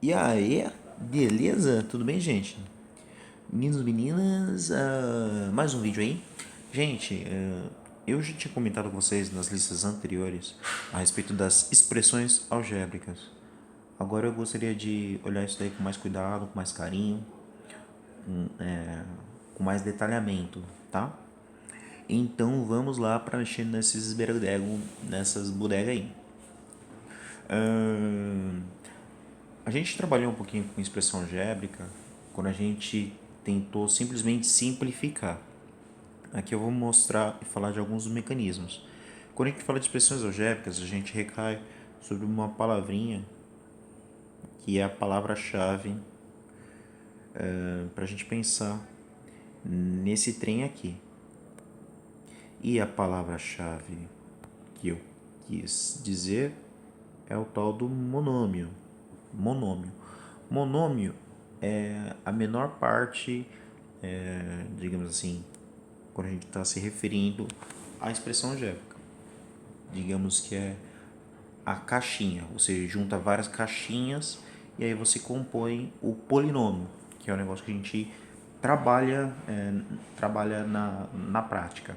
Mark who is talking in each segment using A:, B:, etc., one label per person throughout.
A: E aí, beleza? Tudo bem, gente? Meninos, meninas, mais um vídeo aí. Gente, eu já tinha comentado com vocês nas listas anteriores a respeito das expressões algébricas. Agora eu gostaria de olhar isso daí com mais cuidado, com mais carinho, com mais detalhamento, tá? Então vamos lá para mexer nesses esberadego, nessas bodegas aí. Ahn, A gente trabalhou um pouquinho com expressão algébrica quando a gente tentou simplesmente simplificar. Aqui eu vou mostrar e falar de alguns mecanismos. Quando a gente fala de expressões algébricas, a gente recai sobre uma palavrinha que é a palavra-chave para a gente pensar nesse trem aqui. E a palavra-chave que eu quis dizer é o tal do monômio. Monômio. Monômio é a menor parte, digamos assim, quando a gente está se referindo à expressão algébrica. Digamos que é a caixinha, você junta várias caixinhas e aí você compõe o polinômio, que é o negócio que a gente trabalha na prática,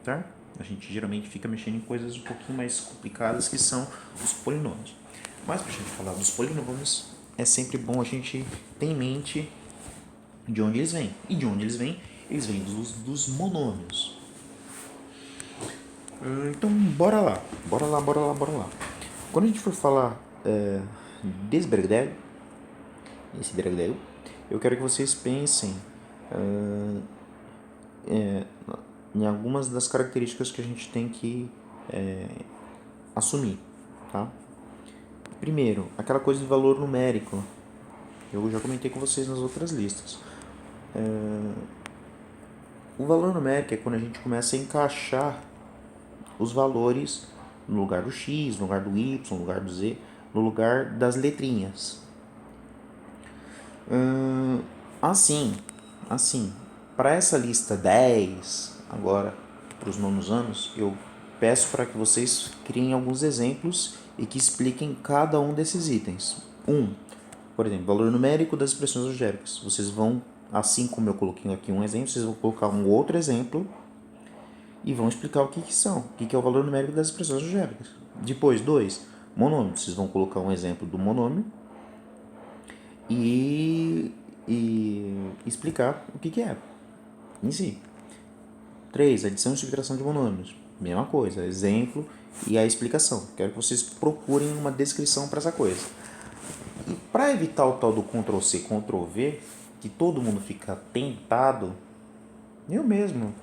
A: certo? A gente geralmente fica mexendo em coisas um pouquinho mais complicadas que são os polinômios. Mas para a gente falar dos polinômios, é sempre bom a gente ter em mente de onde eles vêm. E de onde eles vêm? Eles vêm dos monômios. Então, bora lá. Bora lá, bora lá, bora lá. Quando a gente for falar desse Bergdel, esse Bergdel, eu quero que vocês pensem em algumas das características que a gente tem que assumir, tá? Primeiro, aquela coisa de valor numérico. Eu já comentei com vocês nas outras listas. O valor numérico é quando a gente começa a encaixar os valores no lugar do x, no lugar do y, no lugar do z, no lugar das letrinhas. Assim, assim, para essa lista 10, agora para os nonos anos, eu peço para que vocês criem alguns exemplos e que expliquem cada um desses itens. Por exemplo, valor numérico das expressões algébricas. Vocês vão, assim como eu coloquei aqui um exemplo, vocês vão colocar um outro exemplo e vão explicar o que são, o que é o valor numérico das expressões algébricas. Depois, 2, monômio. Vocês vão colocar um exemplo do monômio e explicar o que é em si. 3, adição e subtração de monômios. Mesma coisa, exemplo e a explicação. Quero que vocês procurem uma descrição para essa coisa. E para evitar o tal do Ctrl+C, Ctrl+V, que todo mundo fica tentado, eu mesmo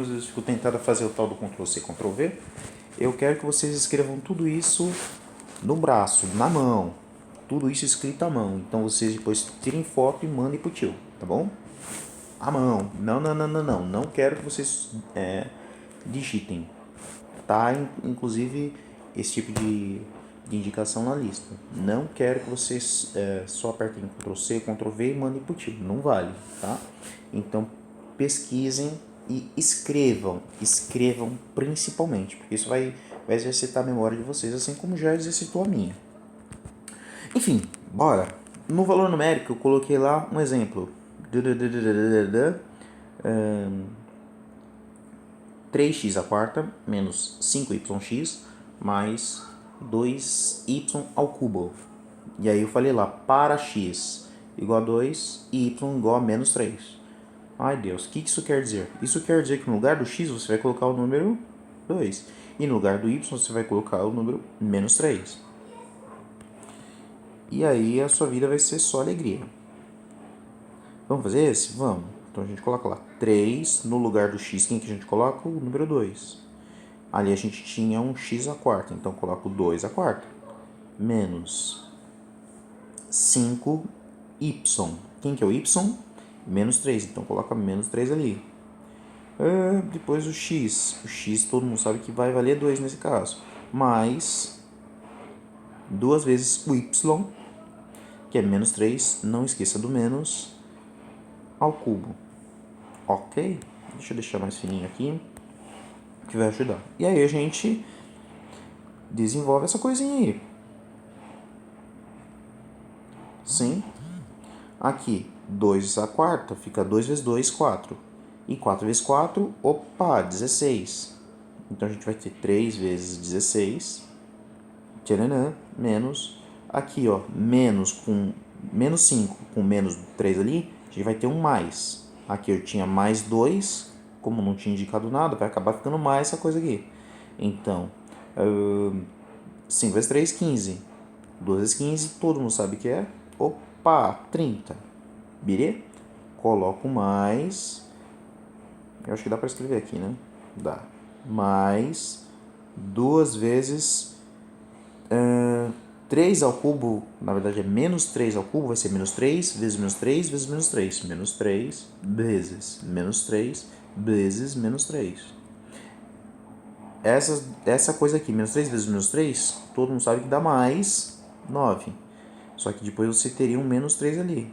A: às vezes fico tentado a fazer o tal do Ctrl+C, Ctrl+V, eu quero que vocês escrevam tudo isso no braço, na mão. Tudo isso escrito à mão. Então vocês depois tirem foto e mandem pro tio, tá bom? À mão. Não, não, não, não, não. Não quero que vocês digitem. Tá, inclusive, esse tipo de indicação na lista. Não quero que vocês só apertem Ctrl+C, Ctrl+V e mandem pro tio. Não vale, tá? Então, pesquisem e escrevam. Escrevam principalmente, porque isso vai exercitar a memória de vocês, assim como já exercitou a minha. Enfim, bora. No valor numérico, eu coloquei lá um exemplo. 3x à quarta menos 5yx mais 2y ao cubo. E aí eu falei lá, para x igual a 2 e y igual a menos 3. Ai Deus, o que isso quer dizer? Isso quer dizer que no lugar do x você vai colocar o número 2. E no lugar do y você vai colocar o número menos 3. E aí a sua vida vai ser só alegria. Vamos fazer esse? Vamos. Então a gente coloca lá 3 no lugar do x. Quem que a gente coloca? O número 2. Ali a gente tinha um x à quarta, então coloco 2 à quarta. Menos 5y. Quem que é o y? Menos 3, então coloca menos 3 ali. Depois o x. O x todo mundo sabe que vai valer 2 nesse caso. Mais 2 vezes o y, que é menos 3. Não esqueça do menos ao cubo. Ok? Deixa eu deixar mais fininho aqui, que vai ajudar. E aí a gente desenvolve essa coisinha aí. Sim. Aqui, 2 a quarta, fica 2 vezes 2, 4. E 4 vezes 4, opa, 16. Então, a gente vai ter 3 vezes 16, tcharanã, menos, aqui, ó, menos com menos 5 com menos 3 ali, a gente vai ter um mais. Aqui eu tinha mais 2, como não tinha indicado nada, vai acabar ficando mais essa coisa aqui. Então, 5 vezes 3, 15. 2 vezes 15, todo mundo sabe que é, opa, 30. Birê? Coloco mais, eu acho que dá para escrever aqui, né? Dá. Mais 2 vezes 3 ao cubo, na verdade é menos 3 ao cubo, vai ser menos 3 vezes menos 3 vezes menos 3. Menos 3 vezes menos 3 vezes menos 3. Essa coisa aqui, menos 3 vezes menos 3, todo mundo sabe que dá mais 9. Só que depois você teria um menos 3 ali.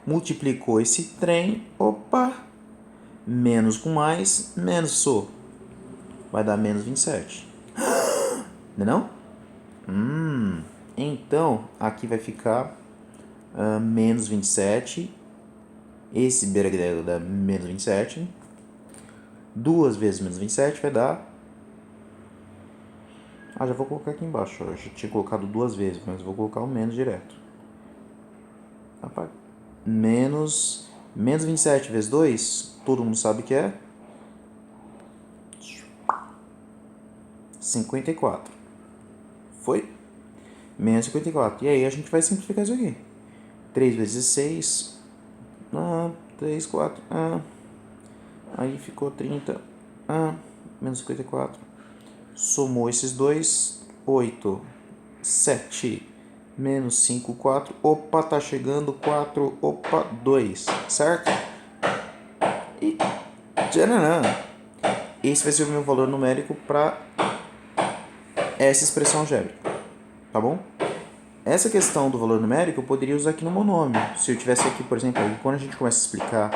A: Multiplicou esse trem, opa, menos com mais, menos sou. Vai dar menos 27. Não é não? Então, aqui vai ficar menos 27. Esse beira-grego dá menos 27. 2 vezes menos 27 vai dar... já vou colocar aqui embaixo. Eu já tinha colocado 2 vezes, mas vou colocar o menos direto. Menos 27 vezes 2, todo mundo sabe que é 54. Foi? Menos 54. E aí a gente vai simplificar isso aqui. 3 vezes 6. 3, 4. Aí ficou 30. Menos 54. Somou esses dois. 8. 7. Menos 5, 4. Opa, tá chegando 4. Opa, 2. Certo? E tcharam! Esse vai ser o meu valor numérico para essa expressão algébrica. Tá bom? Essa questão do valor numérico eu poderia usar aqui no monômio. Se eu tivesse aqui, por exemplo, quando a gente começa a explicar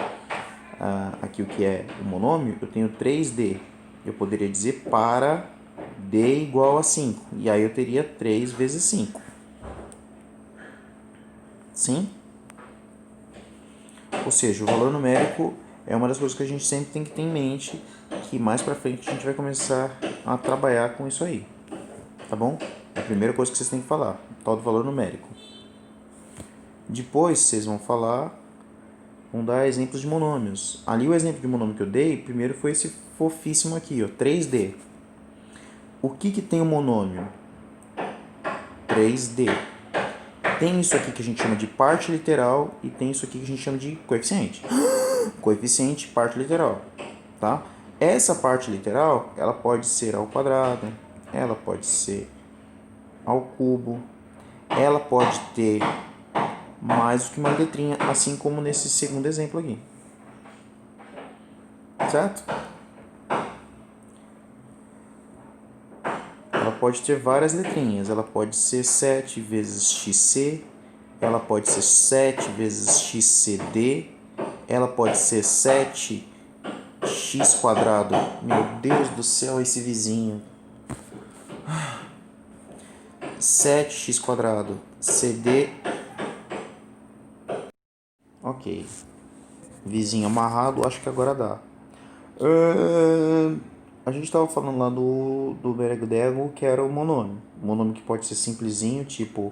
A: aqui o que é o monômio, eu tenho 3D. Eu poderia dizer para D igual a 5. E aí eu teria 3 vezes 5. Sim? Ou seja, o valor numérico é uma das coisas que a gente sempre tem que ter em mente, que mais pra frente a gente vai começar a trabalhar com isso aí. Tá bom? É a primeira coisa que vocês têm que falar, o tal do valor numérico. Depois vocês vão dar exemplos de monômios. Ali o exemplo de monômio que eu dei, primeiro foi esse fofíssimo aqui, ó, 3D. O que tem o monômio? 3D. Tem isso aqui que a gente chama de parte literal e tem isso aqui que a gente chama de coeficiente. Coeficiente, parte literal, tá? Essa parte literal, ela pode ser ao quadrado, ela pode ser ao cubo, ela pode ter mais do que uma letrinha, assim como nesse segundo exemplo aqui. Certo? Ela pode ter várias letrinhas. Ela pode ser 7 vezes xc, ela pode ser 7 vezes xcd, ela pode ser 7x². Meu Deus do céu, esse vizinho. 7x², cd. Ok. Vizinho amarrado, acho que agora dá. A gente estava falando lá do Bergdego, que era o monômio. Monômio que pode ser simplesinho, tipo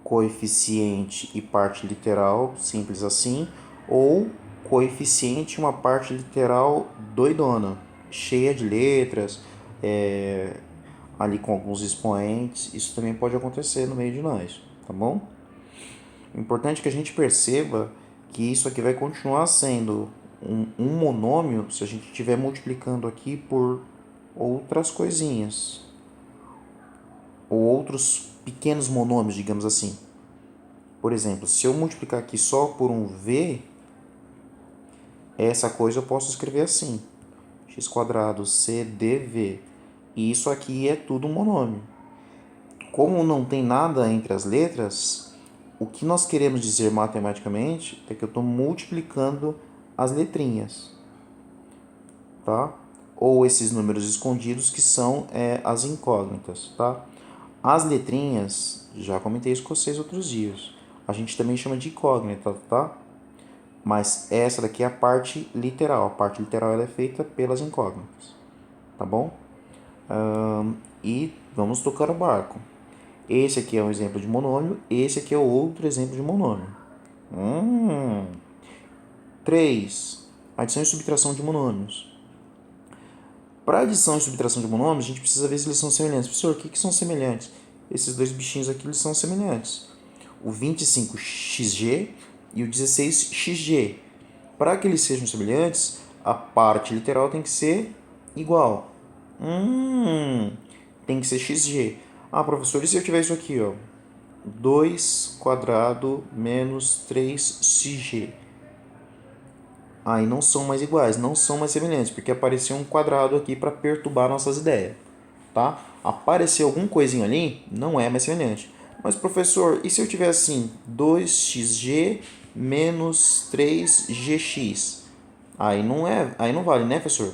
A: coeficiente e parte literal, simples assim. Ou coeficiente e uma parte literal doidona, cheia de letras, ali com alguns expoentes. Isso também pode acontecer no meio de nós, tá bom? O importante é que a gente perceba que isso aqui vai continuar sendo um monômio se a gente estiver multiplicando aqui por outras coisinhas. Ou outros pequenos monômios, digamos assim. Por exemplo, se eu multiplicar aqui só por um v, essa coisa eu posso escrever assim. x² cdv. E isso aqui é tudo um monômio. Como não tem nada entre as letras, o que nós queremos dizer matematicamente é que eu estou multiplicando as letrinhas, tá? Ou esses números escondidos que são as incógnitas, tá? As letrinhas, já comentei isso com vocês outros dias, a gente também chama de incógnita, tá? Mas essa daqui é a parte literal. A parte literal ela é feita pelas incógnitas, tá bom? E vamos tocar o barco. Esse aqui é um exemplo de monômio, esse aqui é outro exemplo de monômio. 3. Adição e subtração de monômios. Para adição e subtração de monômios, a gente precisa ver se eles são semelhantes. Professor, o que são semelhantes? Esses dois bichinhos aqui eles são semelhantes. O 25xg e o 16xg. Para que eles sejam semelhantes, a parte literal tem que ser igual. Tem que ser xg. Ah, professor, e se eu tiver isso aqui, ó? 2 quadrado menos 3xg. Aí não são mais iguais, não são mais semelhantes, porque apareceu um quadrado aqui para perturbar nossas ideias, tá? Apareceu alguma coisinha ali, não é mais semelhante. Mas, professor, e se eu tiver assim, 2xg menos 3gx? Aí não vale, né, professor?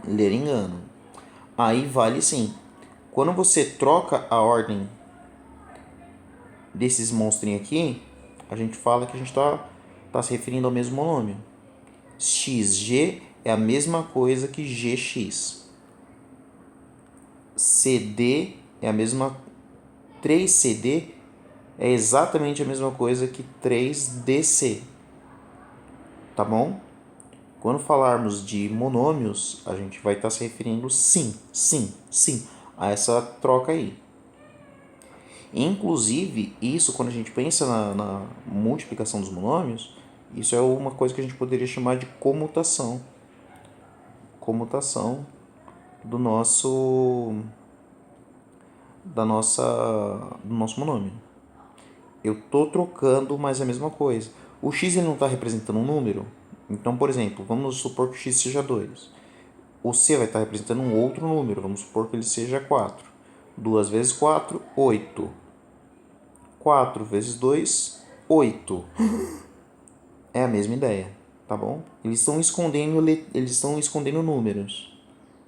A: Ler engano. Aí vale sim. Quando você troca a ordem desses monstrinhos aqui, a gente fala que a gente tá se referindo ao mesmo monômio. xg é a mesma coisa que gx. CD é a mesma... 3CD é exatamente a mesma coisa que 3DC. Tá bom? Quando falarmos de monômios, a gente vai estar se referindo sim a essa troca aí. Inclusive, isso quando a gente pensa na multiplicação dos monômios, isso é uma coisa que a gente poderia chamar de comutação. Comutação do nosso monômio. Eu estou trocando, mas é a mesma coisa. O x ele não está representando um número. Então, por exemplo, vamos supor que o x seja 2. O c vai estar representando um outro número. Vamos supor que ele seja 4. 2 vezes 4, 8. 4 vezes 2, 8. É a mesma ideia, tá bom? Eles estão escondendo números,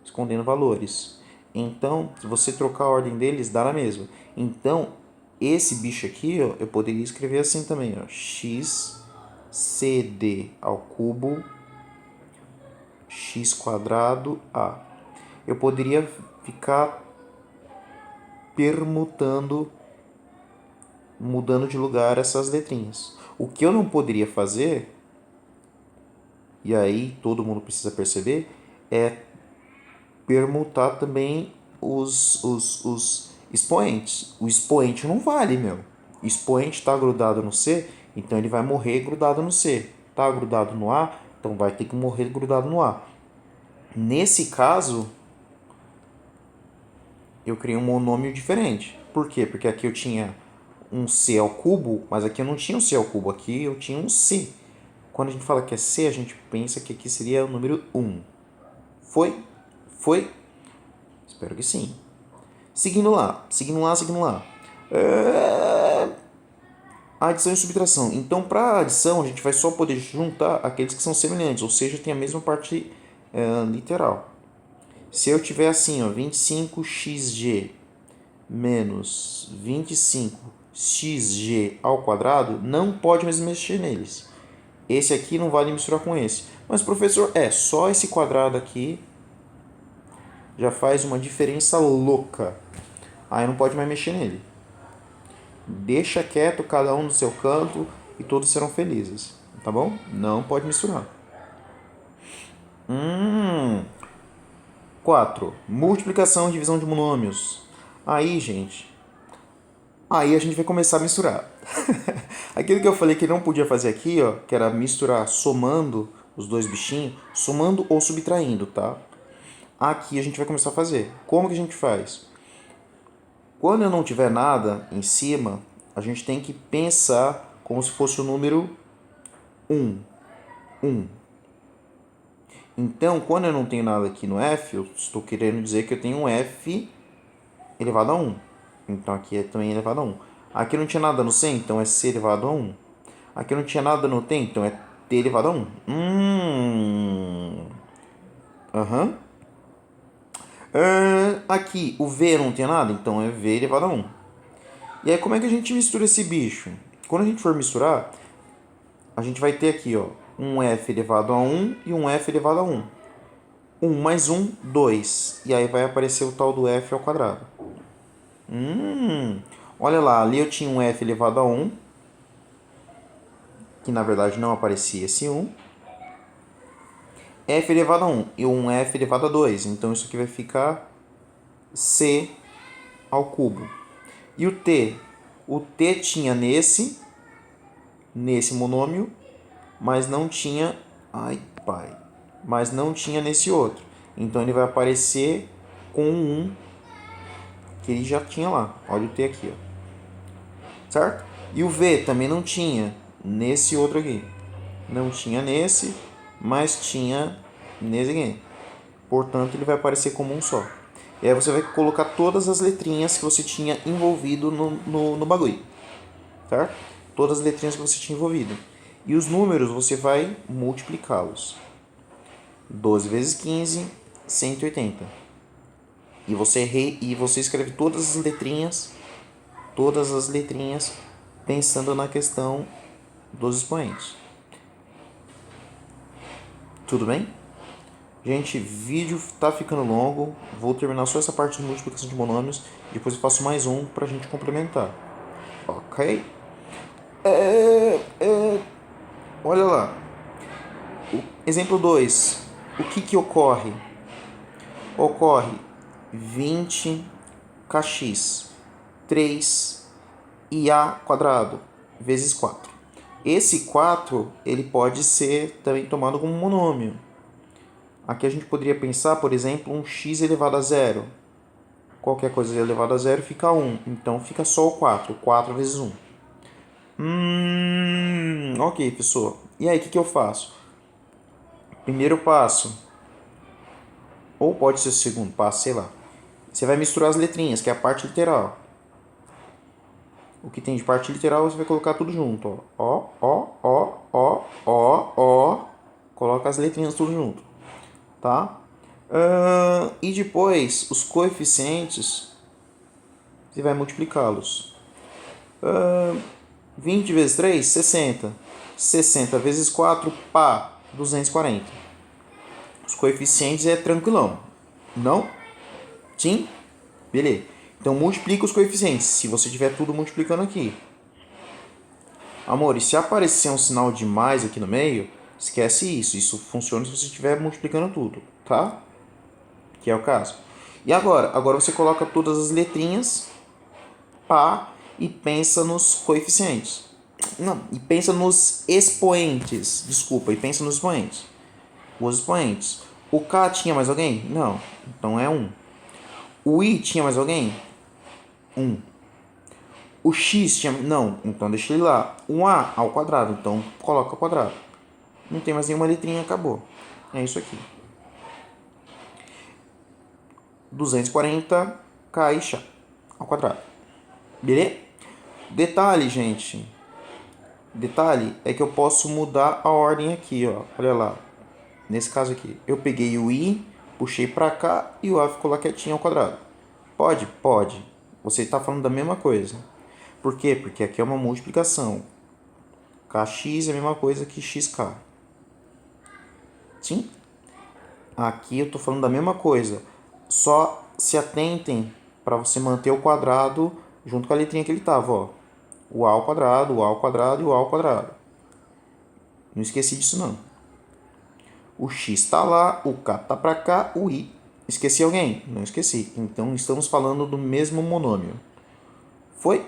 A: escondendo valores. Então, se você trocar a ordem deles, dá na mesma. Então, esse bicho aqui, ó, eu poderia escrever assim também, ó, x cd ao cubo x quadrado a. Eu poderia ficar permutando, mudando de lugar essas letrinhas. O que eu não poderia fazer, e aí todo mundo precisa perceber, é permutar também os expoentes. O expoente não vale, meu. O expoente está grudado no C, então ele vai morrer grudado no C. Está grudado no A, então vai ter que morrer grudado no A. Nesse caso, eu criei um monômio diferente. Por quê? Porque aqui eu tinha um C ao cubo, mas aqui eu não tinha um C ao cubo, aqui eu tinha um C. Quando a gente fala que é C, a gente pensa que aqui seria o número 1. Foi? Foi? Espero que sim. Seguindo lá. Adição e subtração. Então, para adição, a gente vai só poder juntar aqueles que são semelhantes, ou seja, tem a mesma parte literal. Se eu tiver assim, ó, 25xg menos 25xg ao quadrado, não pode mais mexer neles. Esse aqui não vale misturar com esse. Mas, professor, só esse quadrado aqui já faz uma diferença louca. Aí não pode mais mexer nele. Deixa quieto, cada um no seu canto e todos serão felizes. Tá bom? Não pode misturar. 4. Multiplicação e divisão de monômios. Aí, gente, aí a gente vai começar a misturar. Aquilo que eu falei que não podia fazer aqui, ó, que era misturar somando os dois bichinhos, somando ou subtraindo, tá? Aqui a gente vai começar a fazer. Como que a gente faz? Quando eu não tiver nada em cima, a gente tem que pensar como se fosse o número 1. 1. Então, quando eu não tenho nada aqui no f, eu estou querendo dizer que eu tenho um f elevado a 1. Então, aqui é também elevado a 1. Aqui não tinha nada no c, então é c elevado a 1. Aqui não tinha nada no t, então é t elevado a 1. Aqui, o V não tem nada, então é V elevado a 1. E aí, como é que a gente mistura esse bicho? Quando a gente for misturar, a gente vai ter aqui, ó, um F elevado a 1 e um F elevado a 1. 1 mais 1, 2. E aí vai aparecer o tal do F ao quadrado. Olha lá, ali eu tinha um F elevado a 1, que na verdade não aparecia esse 1. F elevado a 1 e um F elevado a 2. Então isso aqui vai ficar C ao cubo. E o T? O T tinha nesse monômio, mas não tinha... Mas não tinha nesse outro. Então ele vai aparecer com um 1 que ele já tinha lá. Olha o T aqui, ó. Certo? E o V também não tinha nesse outro aqui. Não tinha nesse, mas tinha nesse aqui. Portanto, ele vai aparecer como um só. E aí você vai colocar todas as letrinhas que você tinha envolvido no bagulho. Certo? Todas as letrinhas que você tinha envolvido. E os números você vai multiplicá-los. 12 vezes 15, 180. E você escreve todas as letrinhas, pensando na questão dos expoentes. Tudo bem? Gente, vídeo tá ficando longo. Vou terminar só essa parte de multiplicação de monômios. Depois eu faço mais um pra gente complementar. Ok? Olha lá. Exemplo 2. O que ocorre? Ocorre 20kx 3 e a quadrado vezes 4. Esse 4 ele pode ser também tomado como monômio. Aqui a gente poderia pensar, por exemplo, um x elevado a zero. Qualquer coisa elevado a zero fica 1. Então fica só o 4. 4 vezes 1. Ok, pessoal. E aí, o que eu faço? Primeiro passo. Ou pode ser o segundo passo, sei lá. Você vai misturar as letrinhas, que é a parte literal. O que tem de parte literal você vai colocar tudo junto. Ó. Coloca as letrinhas tudo junto. Tá? E depois, os coeficientes, você vai multiplicá-los. 20 vezes 3, 60. 60 vezes 4, 240. Os coeficientes é tranquilão. Não? Sim? Beleza. Então multiplica os coeficientes, se você tiver tudo multiplicando aqui. Amor, e se aparecer um sinal de mais aqui no meio, esquece isso. Isso funciona se você estiver multiplicando tudo, tá? Que é o caso. E agora? Agora você coloca todas as letrinhas, e pensa nos coeficientes. Não, e pensa nos expoentes. Desculpa, e pensa nos expoentes. Os expoentes. O K tinha mais alguém? Não. Então é 1. O I tinha mais alguém? 1. O X tinha... Não. Então deixa ele lá. O A ao quadrado. Então coloca ao quadrado. Não tem mais nenhuma letrinha, acabou. É isso aqui. 240 caixa ao quadrado. Beleza? Detalhe, gente. Detalhe é que eu posso mudar a ordem aqui, ó. Olha lá. Nesse caso aqui, eu peguei o I, puxei para cá e o A ficou lá quietinho ao quadrado. Pode? Pode. Você está falando da mesma coisa. Por quê? Porque aqui é uma multiplicação. Kx é a mesma coisa que xk. Sim? Aqui eu estou falando da mesma coisa. Só se atentem para você manter o quadrado junto com a letrinha que ele estava, ó. O A ao quadrado, o A ao quadrado e o A ao quadrado. Não esqueci disso não. O x está lá, o k está para cá, o i. Esqueci alguém? Não esqueci. Então estamos falando do mesmo monômio. Foi?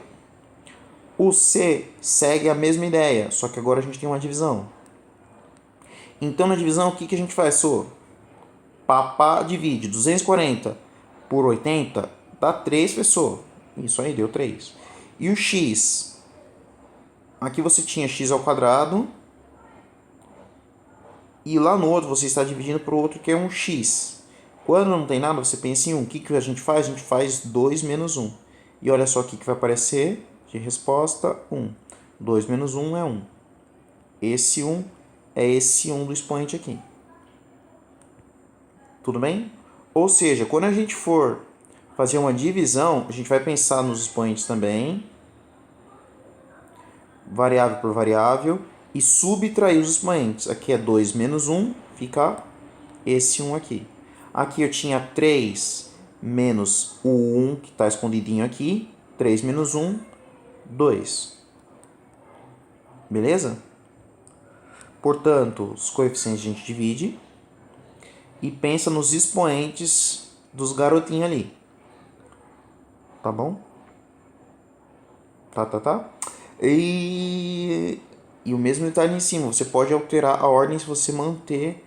A: O c segue a mesma ideia, só que agora a gente tem uma divisão. Então na divisão o que a gente faz, Sô? Papá divide 240 por 80 dá 3, pessoal. Isso aí, deu 3. E o x? Aqui você tinha x ao quadrado. E lá no outro você está dividindo para o outro que é um x. Quando não tem nada, você pensa em 1. O que a gente faz? A gente faz 2 menos 1. E olha só o que vai aparecer de resposta: 1. 2 menos 1 é 1. Esse 1 é esse 1 do expoente aqui. Tudo bem? Ou seja, quando a gente for fazer uma divisão, a gente vai pensar nos expoentes também, variável por variável, e subtrair os expoentes. Aqui é 2 menos 1, fica esse 1 aqui. Aqui eu tinha 3 menos o 1, que está escondidinho aqui. 3 menos 1, 2. Beleza? Portanto, os coeficientes a gente divide e pensa nos expoentes dos garotinhos ali. Tá bom? Tá. E o mesmo detalhe em cima. Você pode alterar a ordem se você manter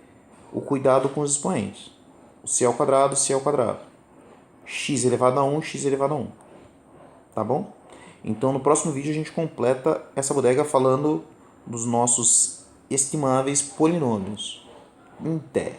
A: o cuidado com os expoentes. O c ao quadrado, c ao quadrado. X elevado a 1, x elevado a 1. Tá bom? Então, no próximo vídeo a gente completa essa bodega falando dos nossos estimáveis polinômios. Até!